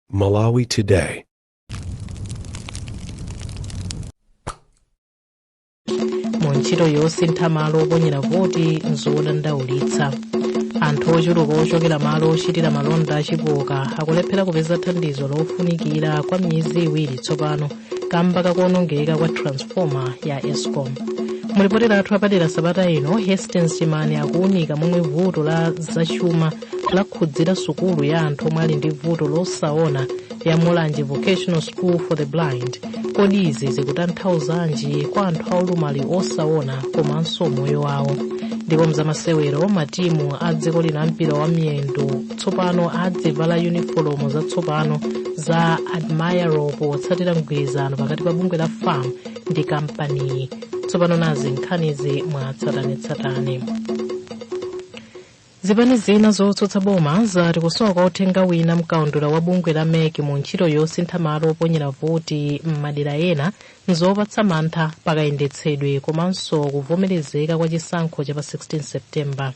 Malawi Today. Ntchito yosintha malo oponyera voti nzodandaulitsa. Anthu ochuluka ochokera malo ochitira malonda achipoka akulephera kupeza thandizo lofunikira kwa miyezi iwiri tsopano kamba kakuonongeka kwa transformer ya Eskom. Mulipoti lathu apadera sabata ino, Hastings Chimani akuunika momwe vuto la zachuma lakhudzira sukulu ya anthu omwe ali ndi vuto losaona ya Mulanje Vocational School for the Blind. Kodi izi zikutanthauzanji kwa anthu aulumali osaona komanso moyo wawo? Ndipo mzamasewero matimu a dziko lino ampira wa miyendo tsopano adzivala uniform zatsopano za Admiro potsatira mgwirizano pakati pa bungwe la FAM ndi kampani. Tsopano nazi nkhanizi mwatsatanetsatane. Zipani zina zotsutsa boma zati kusowa kwa uthenga wina mkaundula wa bungwe la MEC mu ntchito yosintha malo oponyera voti m'madera ena nzopatsa mantha pakayendetsedwe komanso kuvomerezeka kwa chisankho cha pa 16 September.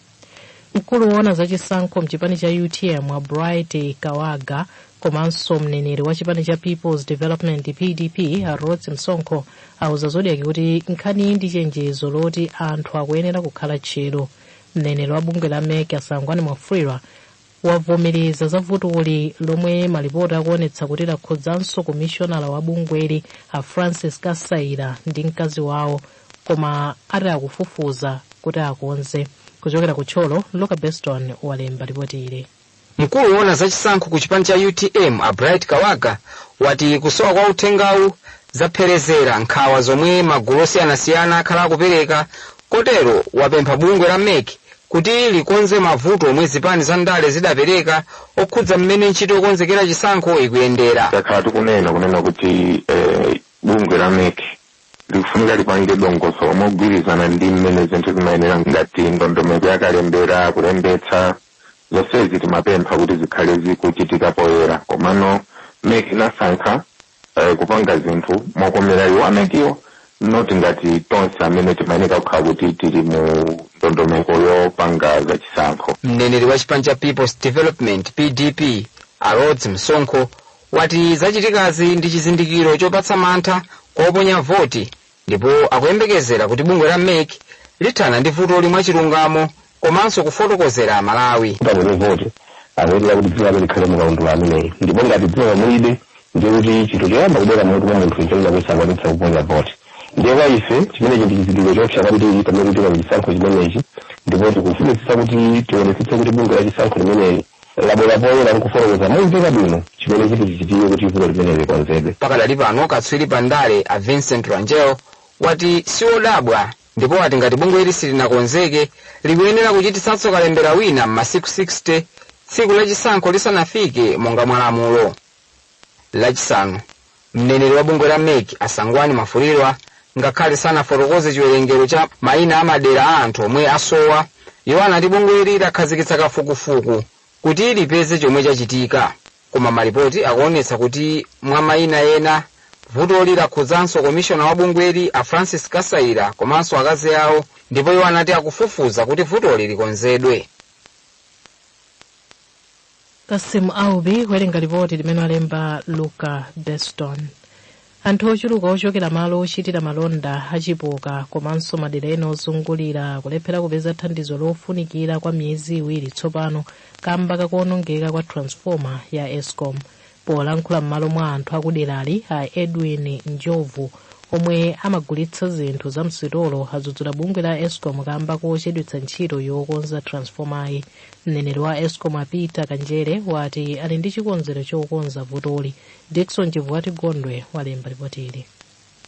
Mkulu woona za chisankho mchipani cha UTM wa Bright Kawaga komanso mneneri wa chipani cha People's Development PDP Rhodes Msonkho auza Zodiac kuti nkhani ndi chenjezo loti anthu akuyenera kukhala tchero. Mneneri wa bungwe la MEC Asangwani Mwafulira wavomereza za vutoli lomwe malipoti akuonetsa kuti lakhudzanso komishonala wa bungweli a Francis Kasaira ndi mkazi wawo, koma ati akufufuza kuti akonze. Kuchokera ku Tcholo, Luka Beston walemba ripoti ile. Mkulu woona za chisankho ku chipani cha UTM a Bright Kawaga wati kusowa kwa uthengawu zapherezera nkhawa zomwe magulu osiyanasiyana akhala akupereka, kotero wapempha bungwe la MEC kuti likonze mavuto omwe zipani za ndale zidapereka okhudza mmene ntchito yokonzekera chisankho ikuyendera. Takhala kunena kuti bungwe la MEC likufunika lipange dongoso mogwirizana ndi mmene zinthu zimayenera ngati ndondomeko yakalembera kulembetsa zonsezi timapempha kuti zikhale zikuchitika poyera. Komano MEC inasankha kupanga zinthu mokomera iwo amekiwo noti ngati tonse amene timayenera kukhala kuti tili mu ndondomeko yopanga za chisankho. Mneneri wa chipani cha People's Development PDP Rhodes Msonkho wati zachitikazi ndi chizindikiro chopatsa mantha kwa oponya voti, ndipo akuyembekezera kuti bungwe la MEC lithana ndi vuto limwe chilungamo komanso kufotokozera Amalawi. Pamene voti akuyenera kuti dzina likhale mukaundula ameneyi, ndipo ngati dzina mulibe ndiye kuti chinthu choyamba kubwera mmoyo kwa munthu ncholinga kusakwanitsa kuponya voti. Ndiye kwa ife chimene chinthu chopsa kuti pamene tili mu chisankho chimenechi, ndipo tikufunitsitsa kuti tionetsetse kuti bungwe la chisankho limeneli labwera poyera nkufotokoza momveka bwino chimene chiti chichitike kuti vuto limeneli likonzedwe. Pakadali pano katswiri pandale a Vincent Rangel wati siwodabwa, ndipo wati ngati bungwe ili silinakonzeke likuyenera kuchititsanso kalembera wina m'masiku 60 tsiku la chisankho lisanafike monga mwalamulo. Lachisanu, mneneri wa bungwe la MEC Asangwani Mwafulira ngakhale sanafotokoze chiwerengero cha mayina amadera a anthu omwe asowa, iwo anati bungwe ili lakhazikitsa kafukufuku kuti lipeze chomwe chachitika, koma malipoti akuonetsa kuti mwa mayina ena vutoli lakhudzanso komishona wa bungweli a Francis Kasaira komanso akazi awo, ndipo iwo anati akufufuza kuti vutoli likonzedwe. Kasim Aubi werenga ripoti limene alemba Luka Beston. Anthu ochuluka ochokera malo ochitira malonda achipoka komanso madera ena ozungulira kulephera kupeza thandizo lofunikira kwa miyezi iwiri tsopano kamba kakuonongeka kwa transformer ya Eskom. Polankhula m'malo mwa anthu akuderali a Edwin Njovu omwe amagulitsa zinthu za msitolo adzudzula bungwe la Eskom kamba kochedwetsa ntchito yokonza transformer. Mneneri wa Eskom apita Kanjere wati ali ndi chikonzero chokonza vutoli. Dickson Chivuati Gondwe walemba ripoti ili.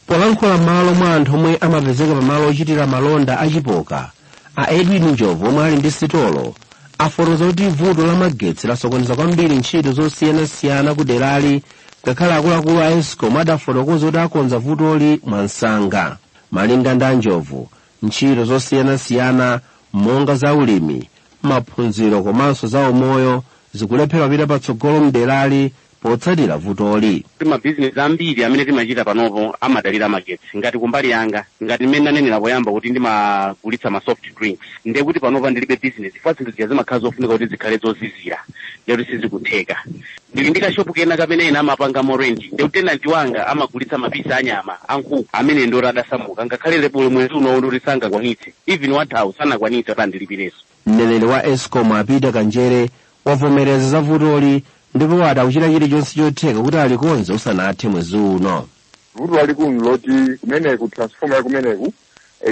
Polankhula m'malo mwa anthu omwe amapezeka pa malo ochitira malonda achipoka, a Edwin Njovu omwe ali ndi sitolo afotokoza kuti vuto la magetsi lasokoneza kwambiri ntchito zosiyanasiyana ku derali, ngakhale akuluakulu a Eskom adafotokoza kuti akonza vutoli mwansanga. Malinga ndi Njovu, ntchito zosiyanasiyana monga za ulimi, maphunziro komanso za umoyo zikulephera kupita patsogolo mderali potsatira vutoli. Mabizinesi ambiri amene timachita panopo amadalira magetsi. Ngati kumbali yanga, ngati mmene nanenera poyamba kuti ndimagulitsa ma soft drinks, ndiye kuti panopa ndilibe business. Zinthu zija zimakhala zofunika kuti zikhale zozizira, ndiye kuti sizikutheka. Ndili ndi kashopu kena kamene ena amapanga morenji, ndiye kuti tenanti wanga amagulitsa mapisi anyama ankhuku amene ndo adasamuka, ngakhale lebolo mwezi uno ndi sangakwanitse, even 1000 sanakwanitse atandilipireso. Mneneri wa Eskom Apita Kanjere wavomereza za vutoli ndipo wati akuchita chilichonse chotheka kuti alikonze usanathe mwezi uno. Vuto lalikulu loti kumeneku transformer kumeneku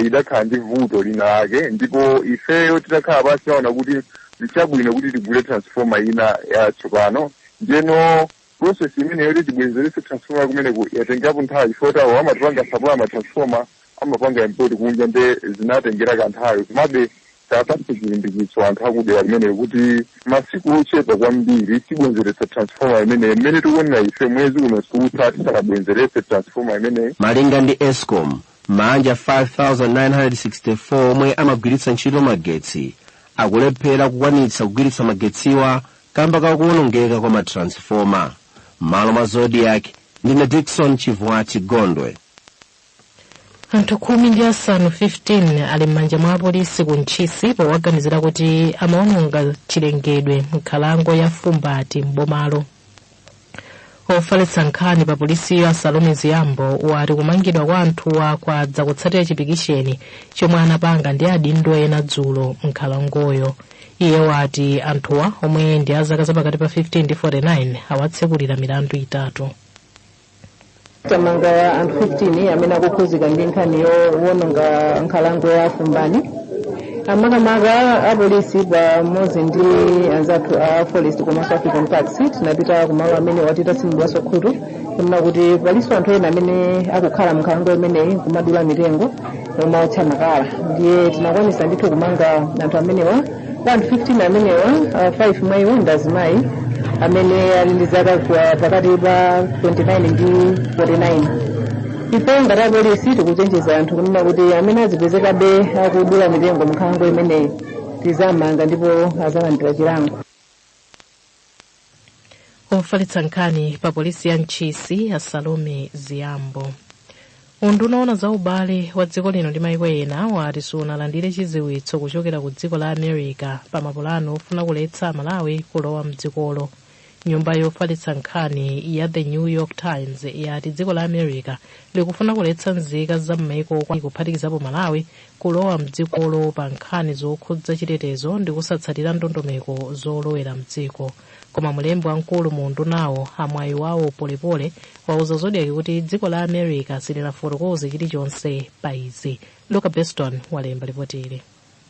idakhala ndi vuto lina ake, ndipo ifeyo tidakhala basi taona kuti nchabwino kuti tigule transformer ina yatsopano. Ndiyeno process imene yoti tibwezeretse transformer kumeneku yatengapo nthawi chifukwa amatipanga supply amatransformer amapanga import kunja nde zinatengera kanthawi komabe tapase chilimbikitso anthu akudera limeneyo kuti masiku ochepa kwambiri tibwenzeretsa transformer imene tikuonera ife mwezi uno sikutha tisanabwenzeretse transformer imeneyi. Malinga ndi Eskom, manja 5,964 omwe amagwiritsa ntchito magetsi akulephera kukwanitsa kugwiritsa magetsiwa kamba kakuwonongeka kwa matransformer. Malo mwa Zodiac ndine Dickson Chivwati Gondwe. Anthu 15 ali m'manja mwa apolisi ku Ntchisi powaganizira kuti amawononga chilengedwe m'nkhalango ya Fumbati m'bomalo. Ofalitsa nkhani pa polisi ya Salome Ziyambo wati kumangidwa kwa anthuwa kwadza kutsatira chipikisheni chomwe anapanga ndi adindo ena dzulo m'nkhalangoyo. Iye wati anthuwa omwe ndi azaka zapakati pa 15 ndi 49 awatsekulira milandu itatu. Tamanga anthu 15 amene akukhuzika ndi nkhani yowononga nkhalango ya Fumbani. Makamaka apolisi pamodzi ndi anzathu a forest komanso African Parks tinapita kumalo amene watita simbwaso khutu kunena kuti paliso anthu ena amene akukhala mnkhalango imeneyi kumadula mitengo yomawotcha makala. Ndiye tinakwanisa ndithu kumanga anthu amenewa anthu 15 amenewa 5 mwa iwo ndi azimayi amene ali ndi zaka pakati pa 29 ndi 49. Ife ngati apolisi tikuchenjeza anthu kunena kuti amene azipezekabe akudula mitengo m'nkhalango imeneyi tizamanga ndipo azalandira chilango. Ofalitsa nkhani pa polisi ya Ntchisi ya Salome Ziyambo. Unduna za ubale wa dziko lino ndi mayiko ena wati sunalandire chidziwitso kuchokera ku dziko la America pa mapulano ofuna kuletsa Malawi kulowa mdzikolo. Nyumba yofalitsa nkhani ya The New York Times yati dziko la America likufuna kuletsa nzika za m'mayiko kuphatikizapo Malawi kulowa mdzikolo pa nkhani zokhudza chitetezo ndi kusatsatira ndondomeko zolowera mdziko. Koma mlembi wamkulu mu undunawo amwayi wawo Polepole wauza Zodiac kuti dziko la America silinafotokoze chilichonse pa izi. Luka Beston walemba ripoti ili.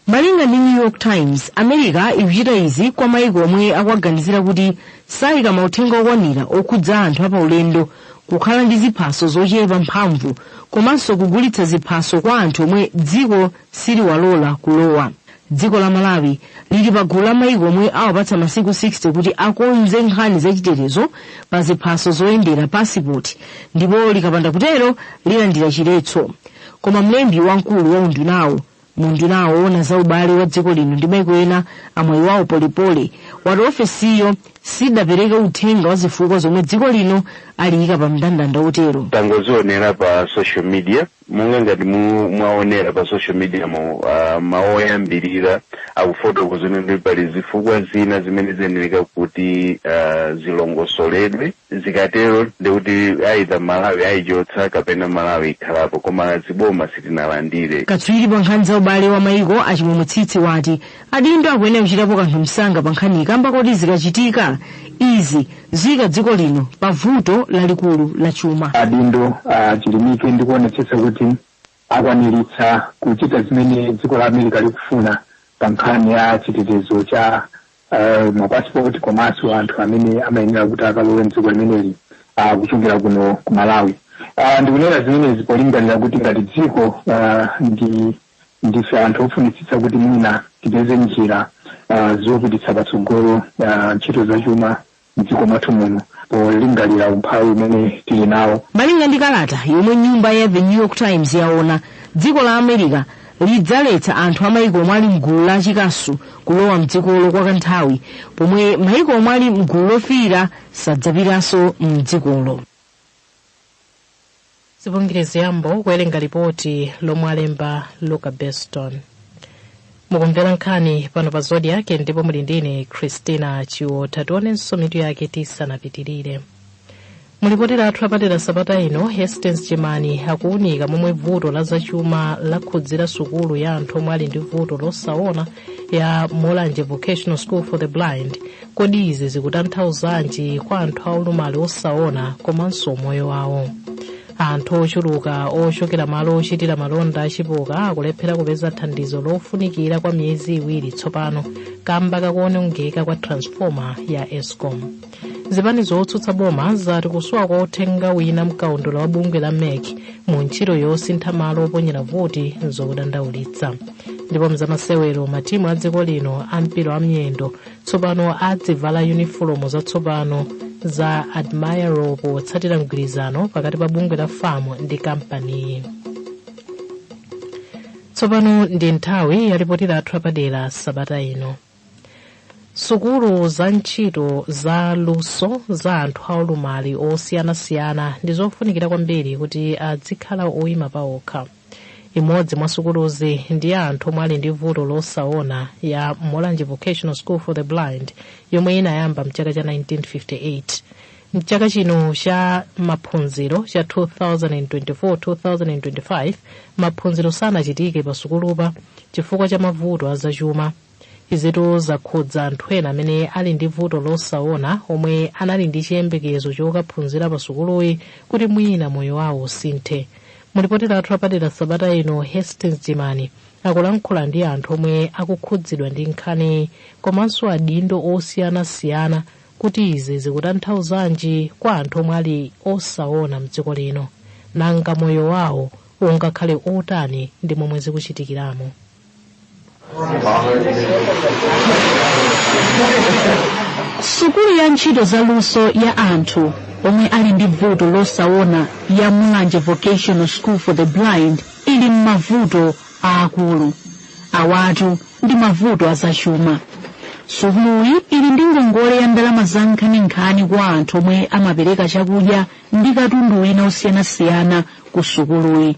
Malinga ndi New York Times, America ikuchita izi kwa mayiko omwe akuwaganizira kuti sayika mauthenga okwanira okhudza anthu apa ulendo, kukhala ndi ziphaso zochepa mphamvu komanso kugulitsa ziphaso kwa anthu omwe dziko siliwalola kulowa. Dziko la Malawi lili pa gulu la mayiko omwe awapatsa masiku 60 kuti akonze nkhani zachitetezo pa ziphaso zoyendera passport, ndipo likapanda kutero lilandira chiletso. Koma mlembi wamkulu wa undunawo mundunawo ona za ubale wa dziko lino ndi mayiko ena amwayi wawo Polepole wati ofesiyo sidapereka uthenga wa zifukwa zomwe dziko lino aliyika pa mndandanda otero. Tangozionera pa social media, monga ngati mwaonera pa social media maoyambirira akufotokoza kuti pali zifukwa zina zimene ziyenera kuti zilongosoledwe, zikatero ndikuti aidha Malawi ayichotsa kapena Malawi ikhalapo, koma ziboma sitinalandire. Katswiri pa nkhani za ubale wa mayiko achimwemwetsitsi wati adindo akuyenera kuchitapo kanthu msanga pa nkhani kamba kuti zikachitika izi zika dziko lino pa vuto lalikulu la chuma. Adindo chilimike ndi kuonetsetsa kuti akwaniritsa kuchita zimene dziko la America likufuna pa nkhani ya chitetezo cha mapasipoti komanso anthu amene amayenera kuti akalowe mdziko limeneli kuchokera kuno ku Malawi. Ndikunena zimenezi polingalira kuti ngati dziko ndife anthu ofunitsitsa kuti mwina tipeze njira zopititsa patsogolo ntchito za chuma mdziko mwathu muno polingalira umphawi umene tili nawo. Malinga ndi kalata yomwe nyumba ya The New York Times yaona, dziko la America lidzaletsa anthu amayiko omwe ali mgulu la chikasu kulowa mdzikolo kwa kanthawi, pomwe mayiko omwe ali mgulu lofiira sadzapiranso mdzikolo. zipungirizi yambo kuwerenga ripoti lomwe alemba Luka Beston. mukumvera nkhani pano pa Zodiac ndipo muli ndine Christina Chiota. tionenso mitu yake tisanapitirire. mulipoti lathu apadera sabata ino, Hastings Chimani akuunika momwe vuto la zachuma lakhudzira sukulu ya anthu omwe ali ndi vuto losaona ya Mulanje Vocational School for the Blind. kodi izi zikutanthauzanji kwa anthu aulumali osaona komanso moyo wawo? anthu ochuluka ochokera malo ochitira malonda achipoka akulephera kupeza thandizo lofunikira kwa miyezi iwiri tsopano kamba kakuonongeka kwa transformer ya Eskom. zipani zotsutsa boma zati kusowa kwa uthenga wina mkaundula wa bungwe la MEC mu ntchito yosintha malo oponyera voti nzokudandaulitsa. ndipo mzamasewero matimu a dziko lino a mpira wa miyendo tsopano adzivala unifomu zatsopano za Admiro potsatira mgwirizano pakati pa bungwe la FAM ndi kampani. tsopano ndi nthawi ya ripoti lathu apadera sabata ino. sukulu za ntchito za luso za anthu aulumali osiyanasiyana ndi zofunikira kwambiri kuti adzikhala oyima pawokha. imodzi mwa sukuluzi ndi ya anthu omwe ali ndi vuto losaona ya Mulanje Vocational School for the Blind yomwe inayamba mchaka cha 1958. mchaka chino cha maphunziro cha 2024-2025 maphunziro sanachitike pa sukulupa chifukwa cha mavuto azachuma. izitu zakhudza anthu ena amene ali ndi vuto losaona omwe anali ndi chiyembekezo chokaphunzira pa sukuluyi kuti mwina moyo wawo usinthe. mulipoti lathu apadera sabata ino, Hastings Chimani akulankhula ndi anthu omwe akukhudzidwa ndi nkhani komanso adindo osiyanasiyana kuti izi zikutanthauzanji kwa anthu omwe ali osaona mdziko lino, nanga moyo wawo ungakhale otani ndi momwe zikuchitikiramo. sukulu ya ntchito za luso ya anthu omwe ali ndi vuto losaona ya Mulanje Vocational School for the Blind ili m'mavuto aakulu awatu ndi mavuto azachuma. sukuluyi ili ndi ngongole ya ndalama za nkhaninkhani kwa anthu omwe amapereka chakudya ndi katundu wina osiyanasiyana ku sukuluyi.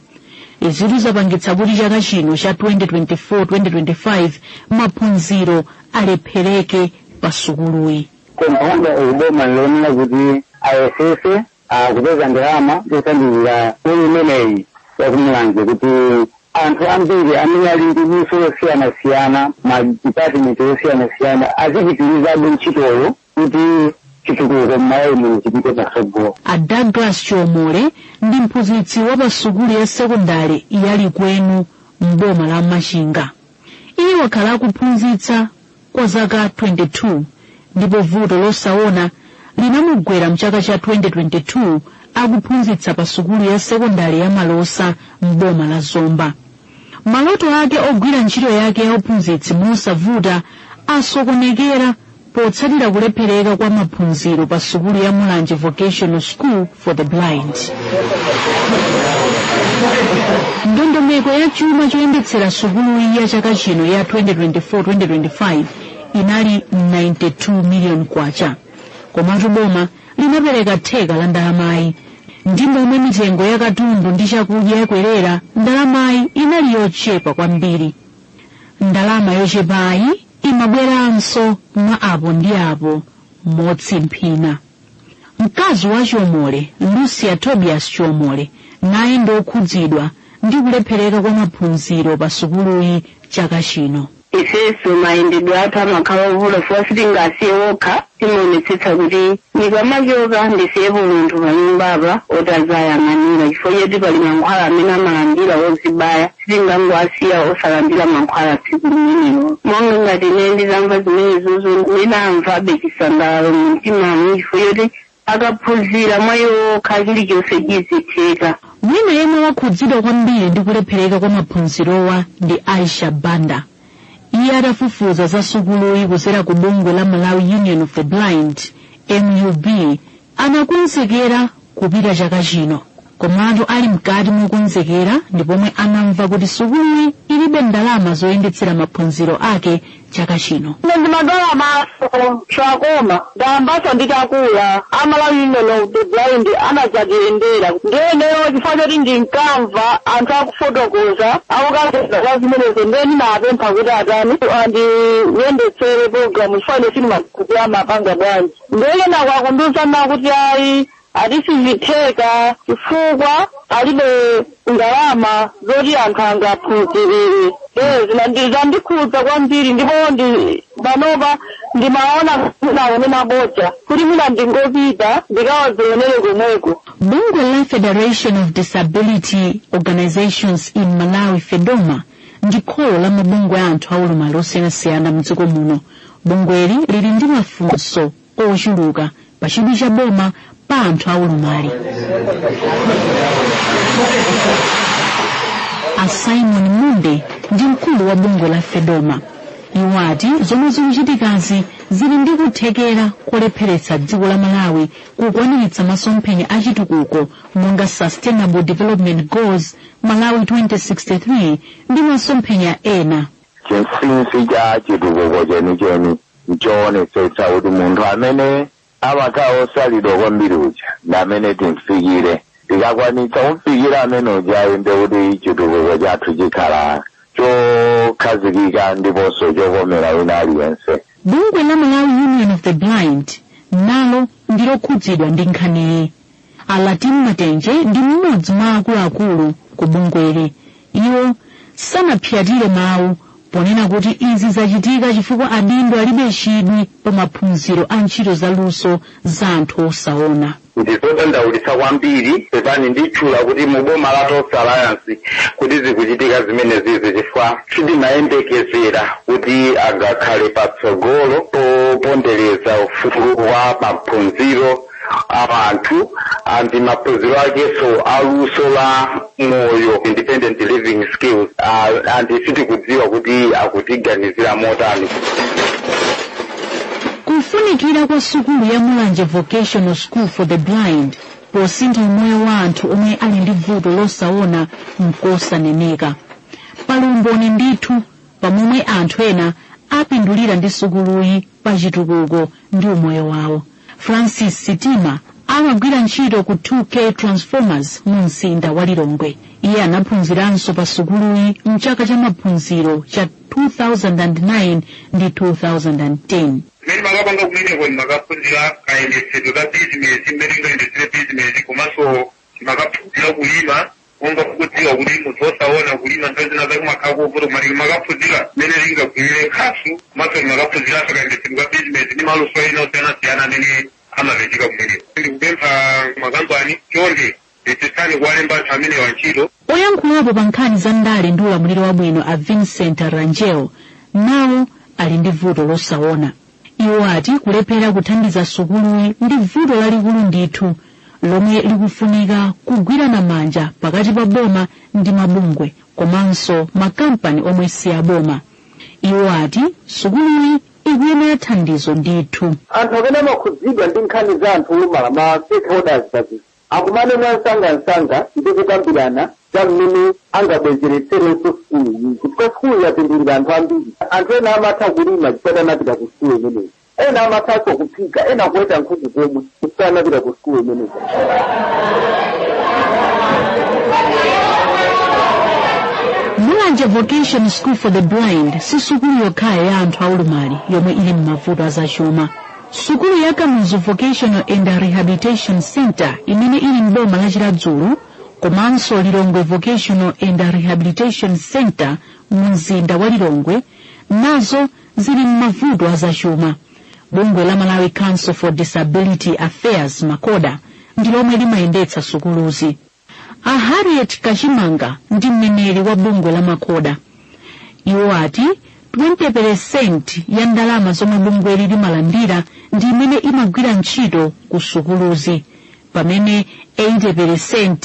izitu zapangitsa kuti chaka chino cha 2024-2025 maphunziro alephereke pa sukuluyi. kompanda uboma lionera kuti ayesese kupeza ndalama zothandizira kuli imeneyi yakumulanje kuti anthu ambiri amene ali ndi luso losiyanasiyana madipatimenti osiyanasiyana azipitirizabe ntchitoyo kuti chitukuko m'mayi chipite patsogolo. a Douglas Chomole ndi mphunzitsi wa pa sukulu ya sekondari yali kwenu m'boma la Machinga. iye wakhala akuphunzitsa kwa zaka 22 ndipo vuto losaona linamugwera mchaka cha 2022 akuphunzitsa pa sukulu ya sekondari ya Malosa m'boma la Zomba. maloto ake ogwira ntchito yake ya uphunzitsi mosavuta asokonekera potsatira kulephereka kwa maphunziro pa sukulu ya Mulanje Vocational School for the Blind. ndondomeko ya chuma choyendetsera sukuluyi ya chaka chino ya 2024-2025 inali 92 million kwacha, komatu boma linapereka theka la ndalamayi. ndi momwe mitengo ya katundu ndi chakudya yakwerera, ndalamayi inali yochepa kwambiri. ndalama yochepayi imabweranso mwa apo ndi apo motsimphina. mkazi wa Chomole, Lucia Tobias Chomole, naye ndi okhudzidwa ndi kulephereka kwa maphunziro pa sukuluyi chaka chino. ifeso mayendedwe athu amakhala ovula fuwa sitingasiye wokha timaonetsetsa kuti nikamachoka ndisiyepo munthu panyumbapa otazayang'anira chifukwa choti pali mankhwala amene amalandira ozibaya sitingangowasiya osalandira mankhwala tsiku limenelo. monga ngati ine ndizamva zimenezozo ndinamvabe chisangalalo mu mtimamo chifukwa choti akaphunzira mwayi wokha chilichonse chizitheka. wina yemwe wakhudzidwa kwambiri ndi kulephereka kwa maphunzirowa ndi Aisha Banda. iye atafufuza za sukuluyi kudzera ku bungwe la Malawi Union of the Blind MUB anakonzekera kupita chaka chino, komatu ali mkati mokonzekera ndipomwe anamva kuti sukuluyi ilibe ndalama zoyendetsera maphunziro ake chaka chino. Ndimadola maso chakoma ndambaso nditakula Malawi Union of the Blind anadzatiyendera ngeneyo chifukwa choti ndinkamva anthu akufotokoza akukazeza zimenezo ndeni napempha kuti atani andiyendetsere programu chifukwa sinimakuti amapanga bwanji ndeke nakwakunduza nakuti ayi atisizitheka chifukwa alibe ndalama zoti anthu angaphunzirire. Zandikhudza kwambiri ndipo panopa ndimaona naonena bodza kuti mina ndingopita ndikawazionere komweko. Bungwe la Federation of Disability Organizations in Malawi FEDOMA ndi kholo la mabungwe a anthu aulumali osiyanasiyana mdziko muno. Bungweli lili ndi mafunso ochuluka pa chidwi cha boma pa anthu aulumali. Simon Munde ndi mkulu wa bungwe la FEDOMA. Iwo ati zomwe zikuchitikazi zili ndi kuthekera kolepheretsa dziko la Malawi kukwaniritsa masomphenya achitukuko monga Sustainable Development Goals Malawi 2063 ndi masomphenya ena. Chinsinsi cha chitukuko chenicheni nchoonetsetsa kuti munthu amene amakawo salidwa kwambiri uja ndi amene timfikire. Tikakwanitsa kumfikira amene ujayo ndi kuti chitukuko chathu chikhala chokhazikika ndiponso chokomera wina aliyense. Bungwe la Malawi Union of the Blind nalo ndilokhudzidwa ndi nkhaniyi. Alatin Matenje ndi mmodzi mwa akuluakulu ku bungweli. Iwo sanaphyatire mawu ponena kuti izi zachitika chifukwa adindo alibe chidwi pa maphunziro a ntchito zaluso za anthu osaona. Ndizodandaulitsa kwambiri pepani nditchula kuti mu boma la Toss Alliance kuti zikuchitika zimene zizi chifukwa timayembekezera kuti agakhale patsogolo popondereza ufulu wa maphunziro a anthu andi maphunziro akeso aluso la moyo independent living skills andi sitikudziwa kuti akutiganizira motani. Kufunikira kwa sukulu ya Mulanje Vocational School for the Blind posintha umoyo wa anthu omwe ali ndi vuto losaona nkosaneneka. Pali umboni ndithu pamomwe anthu ena apindulira ndi sukuluyi pa chitukuko ndi umoyo wawo. Francis Sitima amagwira ntchito ku 2K Transformers mu mzinda wa Lilongwe. Iye anaphunziranso pa sukuluyi mchaka cha maphunziro cha 2009 ndi 2010. Mimi magapanga kumene magaphunzira kayendesedwe ka business mbere ngaendesere business komanso magaphunzira kulima onga kudziwa kuti munthu osaona kulima nthawi zina zake makhako vuto maliki magaphunzira mene lingagwirire khasu maso magaphunzira kayendesedwe ka business ndi maluso ena osiyanasiyana amene amapezeka kumene. Ndikupempha makampani chonde nditsitsani kuwalemba anthu amene wantchito. Oyankhulapo pa nkhani za ndale ndi ulamuliro wabwino a Vincent Rangel nawo ali ndi vuto losaona. Iwo ati kulephera kuthandiza sukuluyi ndi vuto lalikulu ndithu lomwe likufunika kugwirana manja pakati pa boma ndi mabungwe komanso makampani omwe si aboma. Iwo ati sukuluyi ikuyenera thandizo ndithu. Anthu amene amakhudzidwa ndi nkhani za anthu olumala ma stakeholders basi akumane mwansangansanga ndi kukambirana za mmene angabwezeretserenso sukulu chifukwa sukulu yapindulira anthu ambiri. Anthu ena amatha kulima chifukwa anapita ku sukulu imeneyi, ena amathanso kuphika, ena kuweta nkhuku komwe chifukwa anapita ku sukulu imeneyi. Mulanje Vocational School for the Blind si sukulu yokhayo ya anthu aulumali yomwe ili m'mavuto azachuma. Sukulu ya Kamuzu Vocational and Rehabilitation Center imene ili m'boma la Chiradzulu komanso Lilongwe Vocational and Rehabilitation Center mu mzinda wa Lilongwe nazo zili m'mavuto azachuma. Bungwe la Malawi Council for Disability Affairs Makoda ndi lomwe limayendetsa sukuluzi. A Harriet Kachimanga ndi mneneri wa bungwe la Makoda. Iwo ati 20% ya ndalama zomwe bungwe limalandira ndi imene imagwira ntchito ku sukuluzi, pamene 80%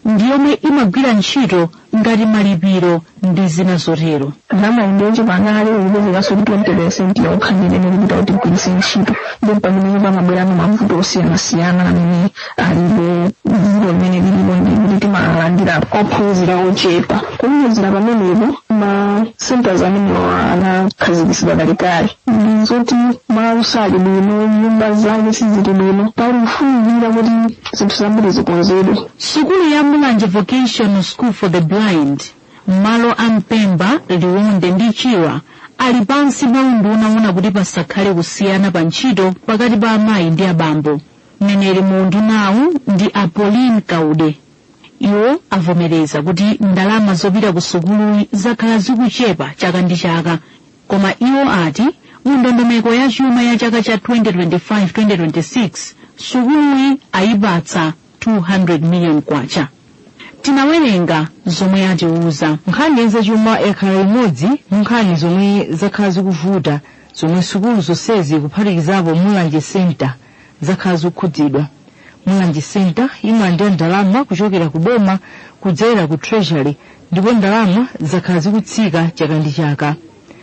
ndi yomwe imagwira ntchito ngati malipiro ndi zina zotero. Ndalama indecho panali ilibwezeraso kuti 20% yaukhanire nilipita kuti kugwiritsa ntchito ndipo pamene pamabwerano mavuto osiyanasiyana amene alibe vuto limene lilipo ndi kuti timalandira ophunzira ochepa. Kuphunzira pamenepo ma centers amenewo anakhazikitsidwa kalekale ndizoti malo sali bwino, nyumba zake sizili bwino, pali kufunikira kuti zinthu zambiri zikonzedwe. Sukulu ya Mulanje Vocational School for the Blind malo ampemba Liwonde ndi Chiwa ali pansi pa unduna unaona kuti pasakhale kusiyana pa ntchito pakati pa amayi ndi abambo. Mneneri mu undunawu ndi Apolline Kaude. Iwo avomereza kuti ndalama zopita ku sukulu zakhala zikuchepa chaka ndi chaka, koma iwo ati mu ndondomeko ya chuma ya chaka cha 2025-2026 sukuluyi ayipatsa 200 million kwacha. Tinawerenga zomwe atiuza. Nkhani ya chuma yakhala imodzi nkhani zomwe zakhala zikuvuta zomwe sukulu zonsezi kuphatikizapo Mulanje Center zakhala zikukhudzidwa. Mulanje Center imalandira ndalama kuchokera ku boma kudzera ku treasury, ndipo ndalama zakhala zikutsika chaka ndi chaka.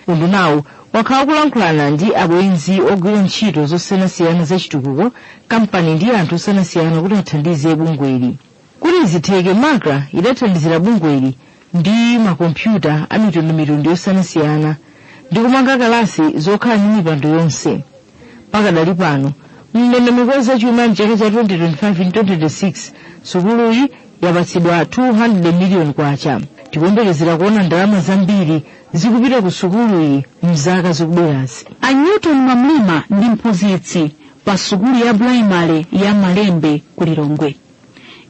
Undunawu wakhala kulankhulana ndi abwenzi ogwira ntchito zosiyanasiyana zachitukuko, kampani ndi anthu osiyanasiyana kuti athandize bungweli. Kuti zitheke, Magra idathandizira bungweli ndi makompyuta a mitundu yosiyanasiyana ndi kumanga kalasi zokhala ndi mipando yonse. Pakadali pano mndondomeko za chuma mchaka cha 2025-2026 sukuluyi yapatsidwa 200 million kwacha. Tikuyembekezera kuona ndalama zambiri zikupita ku sukuluyi mzaka zikubwerazi. A Newton Mamlima ndi mphunzitsi pa sukulu ya primary ya Malembe ku Lilongwe.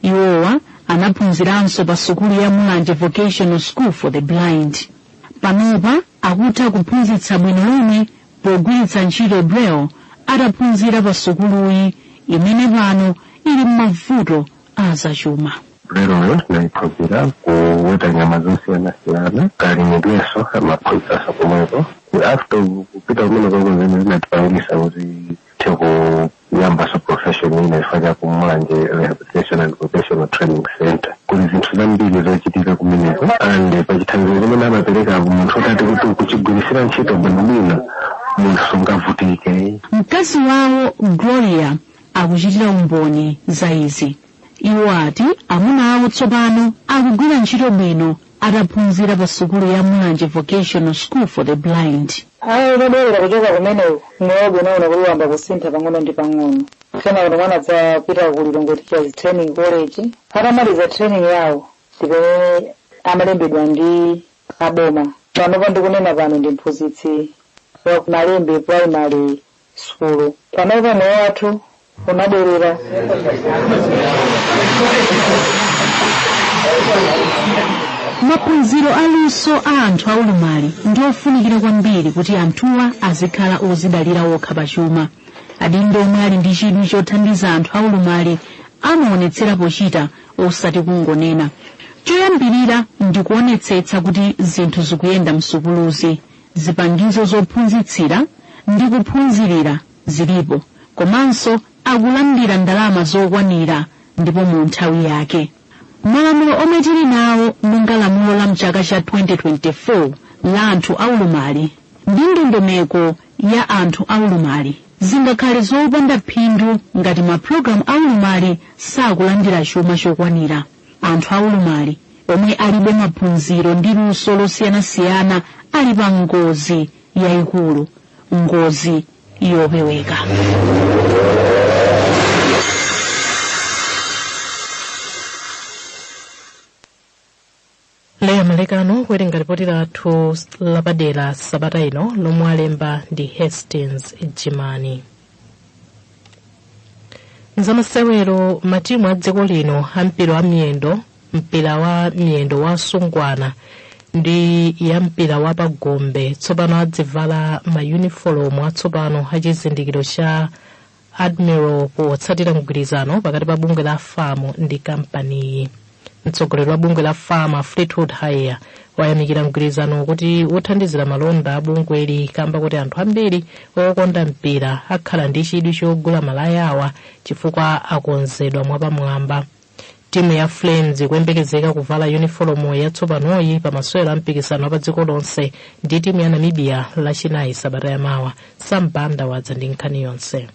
Iwowa anaphunziranso pa sukulu ya Mulanje Vocational School for the Blind. Panopa akutha kuphunzitsa bwino lomwe pogwiritsa ntchito Braille adaphunzira pa sukuluyi imene pano ili m'mavuto azachuma. Lero naiphunzira kuweta nyama zosiyanasiyana kalimidweso amaphunzitsa pomwepo. After kupita kumene kwakozene zinatipangisa kuti kuyamba profession inafanya ku Mulanje Rehabilitation and Vocational Training Center. Kuli zinthu zambiri zochitika kumeneko and pachithandizo chimene amapereka munthu otati kuti kuchigwirisira ntchito bwinobwino munthu sungavutike. Mkazi wawo Gloria akuchitira umboni za izi. Iwo ati amuna awo tsopano akugwira ntchito bwino adaphunzira pa sukulu ya Mulanje Vocational School for the Blind. Lodera kuchoka kumeneko mwogo naona kuliwamba kusintha pang'ono ndi pang'ono. Tena kuti mwana dzapita ku Lilongwe Teachers Training College. Atamaliza training yawo ndipo amalembedwa ndi aboma. Panopa ndikunena pano ndi mphunzitsi wa Malembe Primary School. Panopa moyo wathu unabwerera. Maphunziro aluso a anthu aulumali ndi ofunikira kwambiri kuti anthuwa azikhala ozidalira okha pachuma. Adindo omwe ali ndi chidwi chothandiza anthu aulumali amaonetsera pochita osati kungonena. Choyambirira ndi kuonetsetsa kuti zinthu zikuyenda msukuluzi, zipangizo zophunzitsira ndi kuphunzirira zilipo, komanso akulandira ndalama zokwanira ndipo mu nthawi yake. Malamulo omwe tili nawo monga lamulo la mchaka cha 2024 la anthu aulumali ndi ndondomeko ya anthu aulumali zingakhale zopanda phindu ngati mapulogalamu aulumali sakulandira chuma chokwanira. Anthu aulumali omwe alibe maphunziro ndi luso losiyanasiyana ali pa ngozi yayikulu, ngozi yopeweka. Leya malekano kuwerenga ripoti lathu lapadera sabata ino lomwe alemba ndi Hastings Jimani. Nzamasewero matimu a dziko lino ampira wa miyendo, mpira wa miyendo wa Sungwana ndi ya mpira wa pagombe tsopano adzivala mayunifomu atsopano achizindikiro cha Admiral potsatira mgwirizano pakati pa bungwe la famu ndi kampaniyi. Mtsogoleri wa bungwe la Farmer Fleetwood Hire wayamikira mgwirizano kuti uthandizira malonda a bungweli kamba kuti anthu ambiri okonda mpira akhala ndi chidwi chogula malaya awa chifukwa akonzedwa mwapamwamba. Timu ya Flames ikuyembekezeka kuvala unifomu yatsopanoyi pa masewero a mpikisano pa dziko lonse ndi timu ya Namibia lachinayi sabata yamawa. Sampanda wadza ndi nkhani yonse.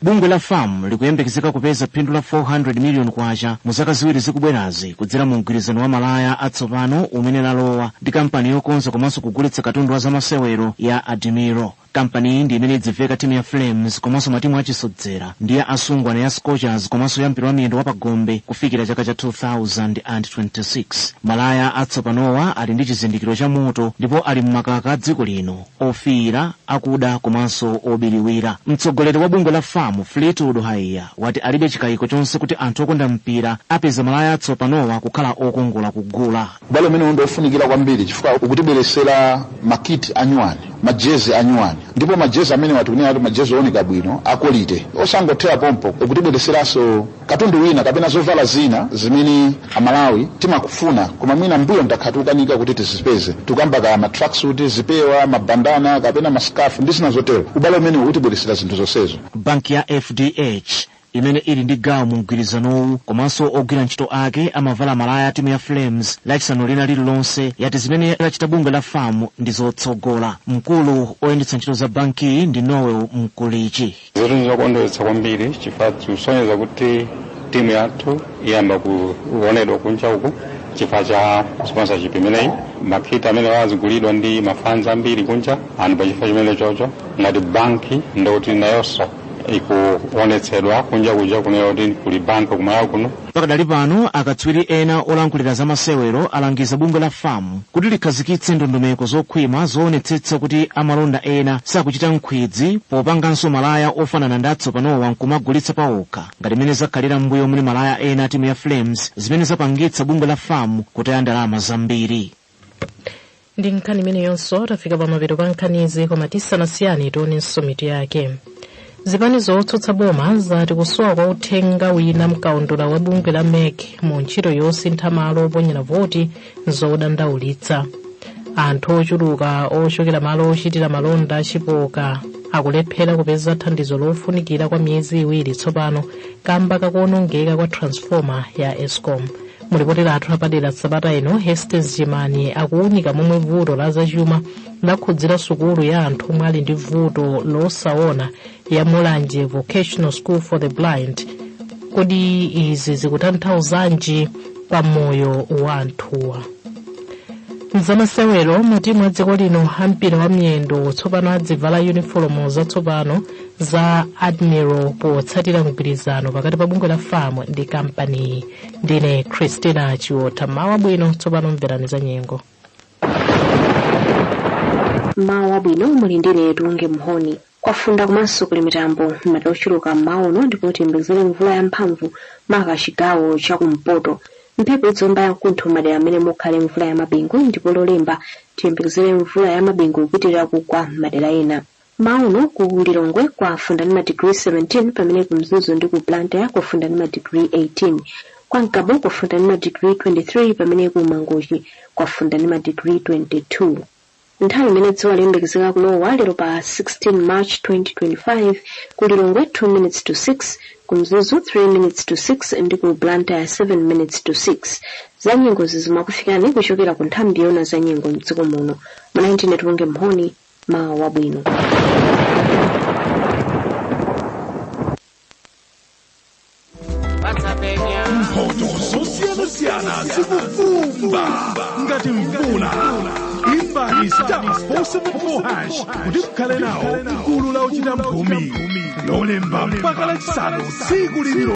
bungwe la FAM likuyembekezeka kupeza phindu la 400 miliyoni kwacha mu zaka ziwiri zikubwerazi kudzera mu mgwirizano wa malaya atsopano umene lalowa ndi kampani yokonza komanso kugulitsa katundu wa zamasewero ya Admiro. kampani iyi ndi imene idziveka timu ya Flames komanso matimu achisodzera ndi ya asungwana ya Scorchers komanso ya mpira wa miyendo wa pagombe kufikira chaka cha 2026. malaya atsopanowa ali ndi chizindikiro cha moto ndipo ali mmakaka a dziko lino ofiira, akuda komanso obiriwira. mtsogoleri wa bungwe la FAM Fleetwood Haiya wati alibe chikayiko chonse kuti anthu okonda mpira apeza malaya atsopanowa kukhala okongola kugula. balo mene ndofunikira kwambiri chifukwa ukutibweresera makiti anyuwani, majezi anyuwani, ndipo majezi amene watikunena kuti majezi ooneka bwino akolite osangothera pompo ukutibwereseranso katundu wina kapena zovala zina zimene amalawi timakufuna koma mwina mbuyo mtakhatukanika kuti tizipeze tukamba ka matracksuit, zipewa, mabandana kapena mascarf ndi zina zotero. ubale umene ukutibweresera zinthu zonsezo. banki ya FDH imene ili ndi gawo mu mgwirizanowu komanso ogwira ntchito ake amavala malaya timu ya Flames lachisanu lina lililonse yati zimene lachita bungwe la FAM ndi zotsogola. mkulu oyendetsa ntchito za banki ndi Noel Mkulichi. zinthu zokondweretsa kwambiri chifukwa kusonyeza kuti timu yathu iyamba kuonedwa kunja uku chifukwa cha sponsorship imeneyi. makiti amene wazigulidwa ndi mafans ambiri kunja anthu pa chifukwa chimene chocho ngati banki ndoti nayonso ikuonetsedwa kunja kuno kuti kuli banki kumalawi kuno. pakadali pano akatswiri ena olankhulira za masewero alangiza bungwe la FAM kuti likhazikitse ndondomeko zokhwima zoonetsetsa kuti amalonda ena sakuchita nkhwidzi popanganso malaya ofanana ndi atsopanowa nkumagulitsa pawokha ngati mene zakhalira mbuyo muli malaya ena timu ya Flames zimene zapangitsa bungwe la FAM kutaya ndalama zambiri. ndi nkhani imeneyonso tafika pa mapeto pa nkhanizi koma tisanasiyane tionenso mitu yake. zipani zotsutsa boma zati kusowa kwa uthenga wina mkaundula wa bungwe la MEC mu ntchito yosintha malo oponyera voti zodandaulitsa. anthu ochuluka ochokera malo ochitira malonda achipoka akulephera kupeza thandizo lofunikira kwa miyezi iwiri tsopano kamba kakuonongeka kwa transformer ya Eskom. mulipotera athu apadera sabata ino Hastings Jimani akuunika momwe vuto la zachuma lakhudzira sukulu ya anthu omwe ali ndi vuto losaona ya Mulanje Vocational School for the Blind. kodi izi zikutanthauzanji pa moyo wa anthuwa? mzamasewero matimu a dziko lino ampira wa miyendo tsopano adzivala uniform zatsopano za Admiro potsatira mgwirizano pakati pa bungwe la FAM ndi kampani. ndine Christina Chiota. mawa bwino tsopano mverani za nyengo. mawa bwino muli ndine Tunge Mhoni. kwafunda komanso kuli mitambo m'mati ochuluka m'maono ndipo tiyembekezere mvula yamphamvu maka chigawo chakumpoto. mphepo idzomba yakuntho madera amene mukhale mvula ya mabingu ndipo lolemba tiyembekezere mvula ya mabingu kupitirira kugwa madera ena. maono ku Lilongwe kwafunda ndi madigiri 17 pamene ku Mzuzu ndi ku Blantyre kwafunda ndi madigiri 18. kwa Nkabo kwafunda ndi madigiri 23 pamene ku Mangochi kwafunda ndi madigiri 22. nthawi imene dzuwa liyembekezeka kulowa lero pa 16 March 2025 ku Lilongwe 2 minutes to 6, ku Mzuzu 3 minutes to 6 ndi ku Blantyre 7 minutes to 6. za nyengo zimakufikani kuchokera ku nthambi yona za nyengo mdziko muno. mwana ndine Tunge Mhoni. mawa wabwino. Mpoto sosiyanasiyana zikuvumba ngati mvula. imbani *474# kuti mukhale nawo gulu la ochita mphumi lolemba mpaka lachisanu tsiku lililo.